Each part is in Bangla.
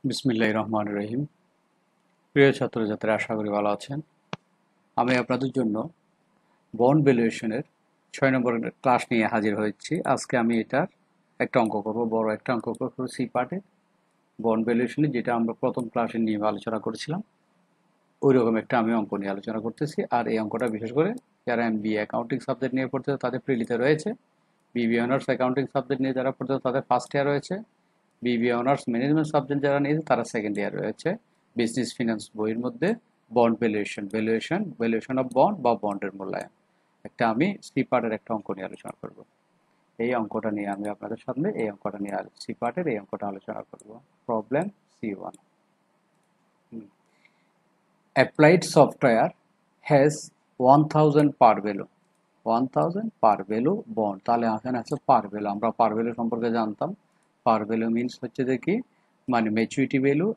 বিসমিল্লাহির রহমানির রহিম। প্রিয় ছাত্রছাত্রীরা, আশা করি ভালো আছেন। আমি আপনাদের জন্য বন্ড ভ্যালুয়েশনের 6 নম্বর ক্লাস নিয়ে হাজির হয়েছি। আজকে আমি এটার একটা অঙ্ক করব, বড় একটা অঙ্ক করব সি পার্টে বন্ড ভ্যালুয়েশনে, যেটা আমরা প্রথম ক্লাসে নিয়ে আলোচনা করেছিলাম। ওই রকম একটা আমি অঙ্ক নিয়ে আলোচনা করতেছি। আর এই অঙ্কটা বিশেষ করে যারা এমবিএ অ্যাকাউন্টিং সাবজেক্ট নিয়ে পড়তে তাদের প্রিলিতে রয়েছে, বিবিএ অনার্স অ্যাকাউন্টিং সাবজেক্ট নিয়ে যারা পড়তে তাদের ফার্স্ট ইয়ার রয়েছে, বিবিএ অনার্স ম্যানেজমেন্ট সাবজেক্ট যারা নিয়েছে তারা সেকেন্ড ইয়ার রয়েছে। বিজনেস ফিনান্স বইয়ের মধ্যে বন্ড ভ্যালুয়েশন অফ বন্ড বা বন্ডের মূল্যায়ন, একটা আমি সি পার্টের একটা অঙ্ক নিয়ে আলোচনা করব। এই অঙ্কটা নিয়ে আমি আপনাদের সামনে এই অঙ্কটা নিয়ে সি পার্টের এই অঙ্কটা আলোচনা করব। Problem C1. Applied software has 1000 par value, 1000 par value bond. তাহলে এখানে আছে পার ভ্যালু। আমরা পার ভ্যালু সম্পর্কে জানতাম। পার ভ্যালু মিনস হচ্ছে যে কি, মানে ম্যাচুরিটি ভ্যালু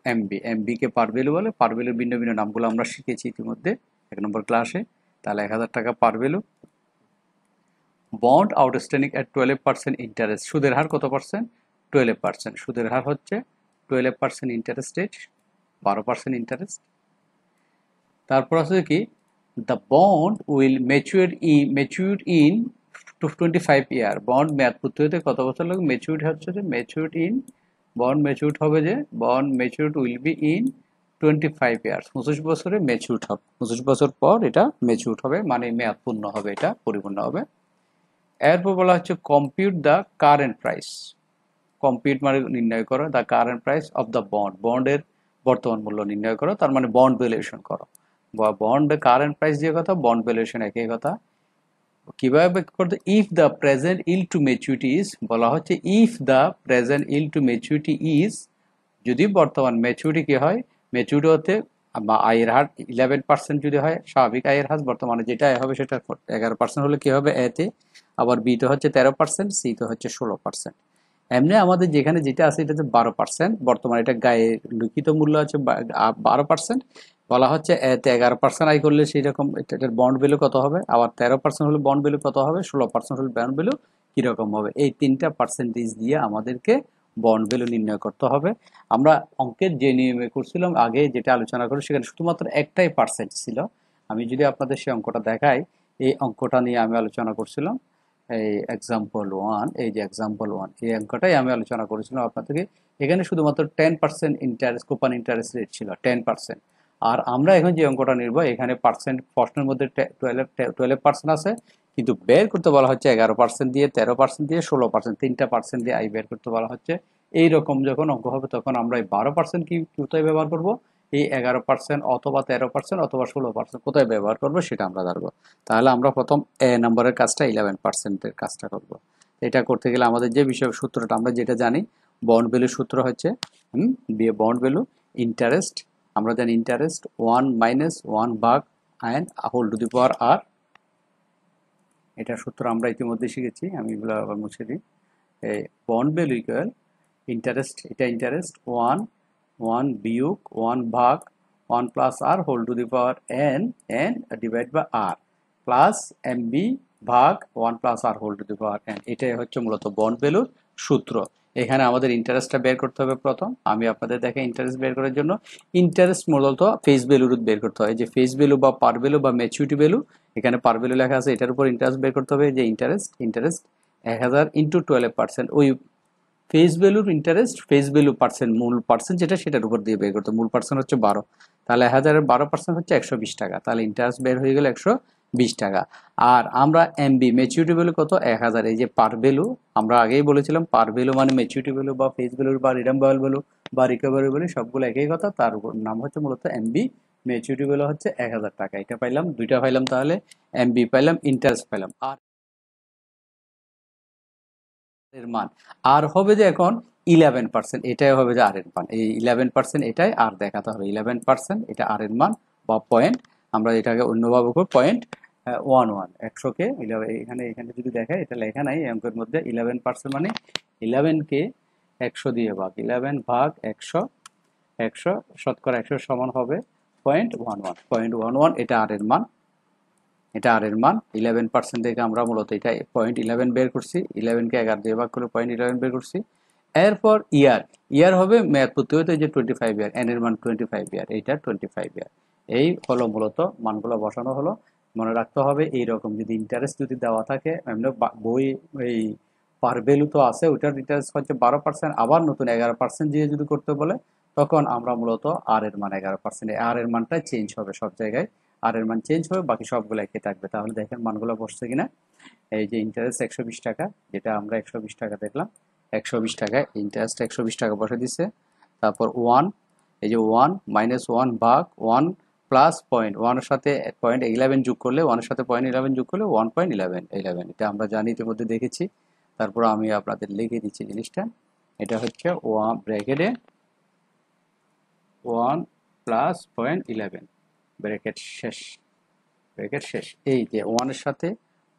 এমবি কে পার ভ্যালু বলে। পার ভ্যালুর ভিন্ন ভিন্ন নামগুলো আমরা শিখেছি ইতিমধ্যে 1 নম্বর ক্লাসে। তাহলে 1000 টাকা পার ভ্যালু। বন্ড আউটস্ট্যান্ডিং এট 12% ইন্টারেস্ট। সুদের হার কত পার্সেন্ট? 12%। সুদের হার হচ্ছে 12% ইন্টারেস্ট রেট, 12% ইন্টারেস্ট। তারপর আছে কি, the bond will mature in 25 year. Bond মেয়াদ পূর্তি হতে কত বছর লাগবে? ম্যাচিউর হচ্ছে যে ম্যাচিউর ইন, বন্ড ম্যাচিউর হবে যে bond mature will be in 25 years. 25 বছরে ম্যাচিউর হবে, 25 বছর পর এটা ম্যাচিউর হবে, মানে মেয়াদ পূর্ণ হবে, এটা পরিপূর্ণ হবে। এরপর বলা হচ্ছে compute the current price. Compute মানে নির্ণয় করো, the current price of the bond, বন্ডের বর্তমান মূল্য নির্ণয় করো, তার মানে বন্ড ভ্যালুয়েশন করো। বা বন্ড কারেন্ট প্রাইস যে কথা, বন্ড ভ্যালুয়েশন একই কথা। কিভাবে করতে? If the present yield to maturity is, বলা হচ্ছে if the present yield to maturity is, যদি বর্তমান ম্যাচুরিটি কি হয়, ম্যাচুরিটি হতে বা আয়ের হার 11% যদি হয়, স্বাভাবিক আয়ের হার বর্তমানে যেটা আয় হবে সেটা 11% হলে কি হবে এতে, আবার বিতে হচ্ছে 13%, সিতে হচ্ছে 16%। এমনি আমাদের যেখানে যেটা আছে এটা হচ্ছে 12%, বর্তমানে এটা গায়ে লিখিত মূল্য আছে 12%। বলা হচ্ছে এতে 11% আয় করলে সেই রকম এটার বন্ড ভ্যালু কত হবে, আবার 13% হলে বন্ড ভ্যালু কত হবে, 16% হলে বন্ড ভ্যালু কিরকম হবে। এই 3টা পার্সেন্টেজ দিয়ে আমাদেরকে বন্ড ভ্যালু নির্ণয় করতে হবে। আমরা অঙ্কের যে নিয়মে করছিলাম আগে, যেটা আলোচনা করি, সেখানে শুধুমাত্র একটাই পার্সেন্ট ছিল। আমি যদি আপনাদের সেই অঙ্কটা দেখাই, এই অঙ্কটা নিয়ে আমি আলোচনা করছিলাম। এই এক্সাম্পল 1, এই যে এক্সাম্পল 1, এই অঙ্কটাই আমি আলোচনা করেছিলাম আপনাদেরকে। এখানে শুধুমাত্র 10% ইন্টারেস্ট, কুপন ইন্টারেস্ট রেট ছিল 10%। আর আমরা এখন যে অঙ্কটা নির্ভ, এখানে পার্সেন্ট প্রশ্নের মধ্যে 12% আছে, কিন্তু বের করতে বলা হচ্ছে 11% দিয়ে, 13% দিয়ে, 16%, 3টা পার্সেন্ট দিয়ে আই বের করতে বলা হচ্ছে। এই রকম যখন অঙ্ক হবে তখন আমরা এই 12% কি কোথায় ব্যবহার করব, এই 11% অথবা 13% অথবা 16% কোথায় ব্যবহার করবো সেটা আমরা জানবো। তাহলে আমরা প্রথম নম্বরের কাজটা 11%-এর কাজটা করব। এটা করতে গেলে আমাদের যে বিষয় সূত্রটা আমরা যেটা জানি, বন্ড ভ্যালু সূত্র হচ্ছে বন্ড ভ্যালু ইন্টারেস্ট। আমরা জানি ইন্টারেস্ট 1 - 1 ভাগ and হোল টু দি পাওয়ার আর। এটা সূত্র আমরা ইতিমধ্যে শিখেছি, আমি এগুলো আবার মুছে দিই। এই বন্ড ভ্যালু ইকুয়াল ইন্টারেস্ট, এটা ইন্টারেস্ট 1 বিয়োগ 1 ভাগ 1 plus R whole to the power N divide by R plus MB ভাগ 1 plus R whole to the power N. এটাই হচ্ছে মূলত বন্ড ভ্যালুর সূত্র। এখানে আমাদের ইন্টারেস্টটা বের করতে হবে প্রথম। আমি আপনাদের দেখে ইন্টারেস্ট বের করার জন্য, ইন্টারেস্ট মূলত ফেস ভ্যালুর বের করতে হয়, যে ফেস ভ্যালু বা পার ভ্যালু বা ম্যাচুরিটি ভ্যালু। এখানে পার ভ্যালু লেখা আছে, এটার উপর ইন্টারেস্ট বের করতে হবে। যে ইন্টারেস্ট 1000 ইন্টু 12%, ওই ফেস ভ্যালুর ইন্টারেস্ট, ফেস ভ্যালু পার্সেন্ট, মূল পার্সেন্ট যেটা সেটার উপর দিয়ে বের করতে। মূল পার্সেন্ট হচ্ছে 12, তাহলে 1000-এর 12% হচ্ছে 120 টাকা। তাহলে ইন্টারেস্ট বের হয়ে গেল 120 টাকা। আর আমরা এমবি ম্যাচুরিটি ভ্যালু কত, 1000। এই যে পার ভ্যালু, আমরা আগেই বলেছিলাম পার ভ্যালু মানে ম্যাচুরিটি ভ্যালু বা ফেস ভ্যালু বা রিডাম্বেবল ভ্যালু বা রিকভারি ভ্যালু, সবগুলো একই কথা। তার নাম হচ্ছে মূলত এমবি। ম্যাচুরিটি ভ্যালু হচ্ছে 1000 টাকা। এটা পাইলাম, দুইটা পাইলাম, তাহলে এমবি পাইলাম, ইন্টারেস্ট পাইলাম। আর এর মান আর হবে যে এখন 11%, এটাই হবে যে আর এর মান। এই 11% এটাই আর দেখাতে হবে, 11% এটা আর এর মান বা পয়েন্ট। আমরা এটাকে অন্যভাবে করব, 0.11। 100-কে এখানে এখানে যদি দেখায়, এটা লেখা নাই অঙ্কের মধ্যে। 11% মানে 11-কে 100 দিয়ে ভাগ, 11 ভাগ 100, 100 শতকরা 100 সমান হবে 0.11। 0.11 এটা আর এর মান, এটা আর এর মান। 11% থেকে আমরা মূলত এটা 0.11 বের করছি। 11-কে 11 দিয়ে ভাগ করে 0.11 বের করছি। এরপর ইয়ার, ইয়ার হবে মেয়াদ পূর্তি হতে যে 25 ইয়ার, এন এর মান 25 ইয়ার, এইটা 25 ইয়ার। এই হলো মূলত মানগুলো বসানো হলো। মনে রাখতে হবে এইরকম যদি ইন্টারেস্ট যদি দেওয়া থাকে, এমনি বই এই পার ভ্যালু তো আছে, ওইটার ইন্টারেস্ট হচ্ছে 12%, আবার নতুন 11% দিয়ে যদি করতে বলে তখন আমরা মূলত আর এর মান 11%, আর এর মানটা চেঞ্জ হবে সব জায়গায়, আর এর মান চেঞ্জ হবে, বাকি সবগুলো একই থাকবে। তাহলে দেখেন মানগুলো বসছে কিনা। এই যে ইন্টারেস্ট 120 টাকা, যেটা আমরা 120 টাকা দেখলাম, 120 টাকায় ইন্টারেস্ট 120 টাকা বসে দিচ্ছে। তারপর 1, এই যে 1 -1 ভাগ 1 প্লাস পয়েন্ট 1 এর সাথে 0.11 যোগ করলে, 1 এর সাথে 0.11 যোগ করলে 1.11, এটা আমরা জানি, ইতিমধ্যে দেখেছি। তারপর আমি আপনাদের লিখে দিচ্ছি জিনিসটা। এটা হচ্ছে 1 ব্র্যাকেটে 1 প্লাস 0.11 ব্র্যাকেট শেষ, ব্র্যাকেট শেষ। এই যে 1 এর সাথে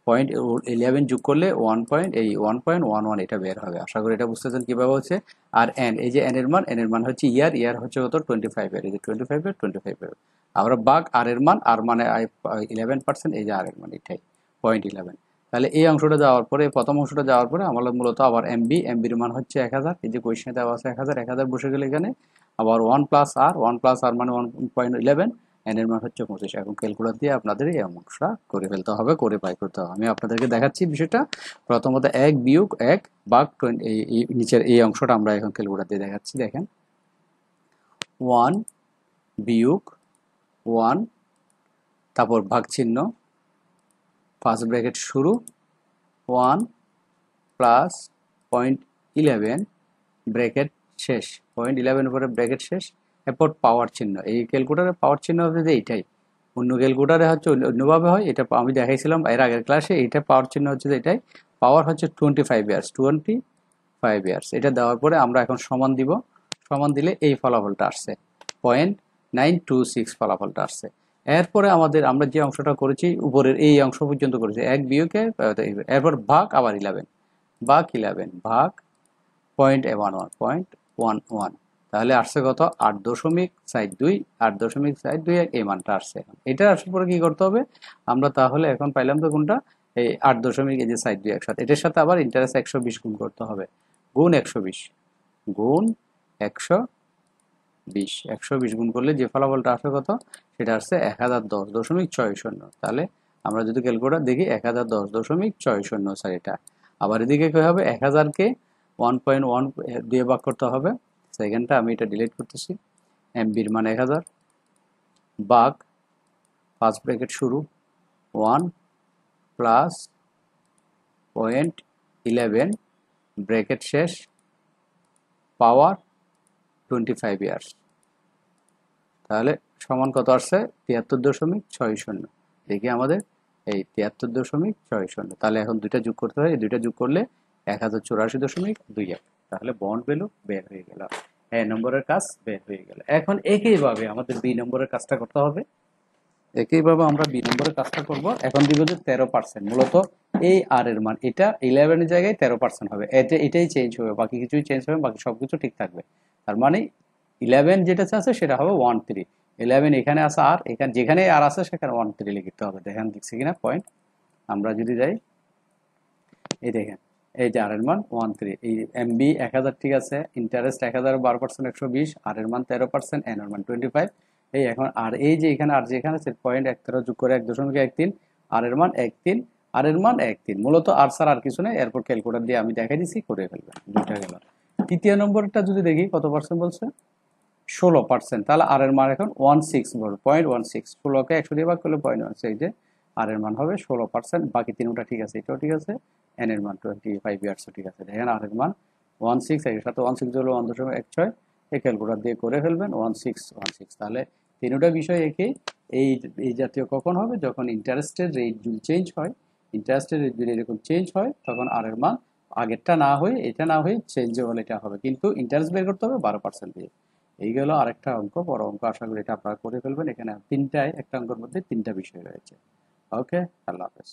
0.11 যোগ করলে 1.11 এটা বের হবে। আশা করি এটা বুঝতেছেন কিভাবে হচ্ছে। আর এন, এই যে এন এর মান হচ্ছে ইয়ার, ইয়ার হচ্ছে কত 25 ইয়ার, এই যে 25 ইয়ার 25 ইয়ার। আমরা বাঘ আর এর মান, আর মানে 11%, এই যে আর এর মান এটাই 0.11। তাহলে এই অংশটা যাওয়ার পরে, প্রথম অংশটা যাওয়ার পরে আমরা মূলত আবার এমবির মান হচ্ছে 1000, এই যে কোয়েশ্চনে দেওয়া আছে 1000 বসে গেলে এখানে আবার 1 প্লাস আর মানে 1.11, এন এর মান হচ্ছে 25। এখন ক্যালকুলেটর দিয়ে আপনাদের এই অংশটা করে ফেলতে হবে, করে বাই করতে হবে। আমি আপনাদেরকে দেখাচ্ছি বিষয়টা। প্রথমত 1 বিয়োগ 1 ভাগ 20, এই নিচের এই অংশটা আমরা এখন ক্যালকুলেটর দিয়ে দেখাচ্ছি। দেখেন 1 বিয়োগ 1, তারপর ভাগ চিহ্ন, ফার্স্ট ব্র্যাকেট শুরু, 1 প্লাস 0.11 ব্র্যাকেট শেষ, 0.11 পরে ব্র্যাকেট শেষ, এরপর পাওয়ার চিহ্ন। এই ক্যালকুলেটরে পাওয়ার চিহ্ন হবে যে এইটাই, অন্য ক্যালকুলেটরে হচ্ছে অন্যভাবে হয়, এটা আমি দেখাইছিলাম এর আগের ক্লাসে। এইটা পাওয়ার চিহ্ন হচ্ছে যে এটাই, পাওয়ার হচ্ছে 25 ইয়ার্স, 25 ইয়ার্স। এটা দেওয়ার পরে আমরা এখন সমান দিব, সমান দিলে এই ফলাফলটা আসছে 0.926 ফলাফলটা আসছে। এরপরে আমরা যে অংশটা করেছি উপরের এই অংশ পর্যন্ত করেছি, 1 বিয়োগে, এরপর ভাগ আবার 11 ভাগ 11 ভাগ 0.11, তাহলে আসছে কত 8.42, 8.42 এই মানটা আসছে। এখন এটা আসার পরে কি করতে হবে আমরা, তাহলে এখন পাইলাম তো কোনটা, এই 8.42 একসাথে, এটার সাথে আবার ইন্টারেস্ট 120 গুণ করতে হবে, গুণ 120, গুণ 120 গুণ করলে যে ফলাফলটা আসে কত, সেটা আসছে 1010.60। তাহলে আমরা যদি ক্যালকুলেটর দেখি 1010.60, স্যার এটা। আবার এদিকে কি হবে, 1000কে 1.1 দিয়ে ভাগ করতে হবে, সেকেন্ডটা আমি এটা ডিলিট করতেছি, এমবির মান 1000 ভাগ ফার্স্ট ব্র্যাকেট শুরু 1 প্লাস 0.11 ব্র্যাকেট শেষ, পাওয়ার 25 ইয়ার্স। তাহলে সমান কত আসছে 73.60। দেখি আমাদের এই 73.60। তাহলে এখন দুইটা যোগ করতে হয়, এই দুইটা যোগ করলে 1084.21। তাহলে বন্ড ভ্যালু বের হয়ে গেল, এ নম্বরের কাজ বের হয়ে গেল। এখন একইভাবে আমাদের বি নম্বরের কাজটা করতে হবে, একইভাবে আমরা বি নম্বরের কাজটা করব। এখন দিব যে 13%, মূলত এই আর এর মান, এটা 11 এর জায়গায় 13% হবে, এটাই চেঞ্জ হবে, বাকি কিছুই চেঞ্জ হবে, বাকি সবকিছু ঠিক থাকবে। তার মানে 11 যেটা আছে সেটা হবে 13, 11 এখানে আছে, আর এখানে যেখানে আর আছে সেখানে 13 লিখতে হবে। দেখেন দেখছি কিনা পয়েন্ট। আমরা যদি যাই, এই দেখেন, এই যে আর এর মান 13, এই এমবি 1000, ঠিক আছে, ইন্টারেস্ট 1000, 12% 120, আর এর মান 13%, এন এর মান 25। এই এখন আর এই যে এখানে আর যেখানে আছে 0.13 যোগ করে 1.13, আর এর মান 13, আর এর মান 13, মূলত আর স্যার আর কিছু নেই। এরপর ক্যালকুলেটর দিয়ে আমি দেখাই দিছি, করে ফেলবেন, দুইটা গেল। তৃতীয় নম্বরটা যদি দেখি কত পার্সেন্ট বলছে, 16%। তাহলে আর এর মান এখন 16 বলবো, 0.16, 16কে 100 দিয়ে ভাগ করলে 0.16, যে আর এর মান হবে 16%। বাকি তিনটা ঠিক আছে, এটাও ঠিক আছে, এন এর মান 25 ইয়ার্সও ঠিক আছে। দেখেন আর এর মান 16, এর সাথে 16 হলো 1.16, এই ক্যালকুলেটর দিয়ে করে ফেলবেন 1616। তাহলে তিনটা বিষয় একই। এই জাতীয় কখন হবে, যখন ইন্টারেস্টের রেট যদি চেঞ্জ হয়, ইন্টারেস্টের রেট যদি এরকম চেঞ্জ হয়, তখন আর এর মান আগেরটা না হয়ে, এটা না হয়ে চেঞ্জ হলে এটা হবে, কিন্তু ইন্টারেস্ট বের করতে হবে 12% দিয়ে। এই গেল আরেকটা অঙ্ক, বড় অঙ্ক, আশা করি এটা আপনারা করে ফেলবেন। এখানে তিনটায়, একটা অঙ্কের মধ্যে তিনটা বিষয় রয়েছে। ওকে, আল্লাহ হাফেজ।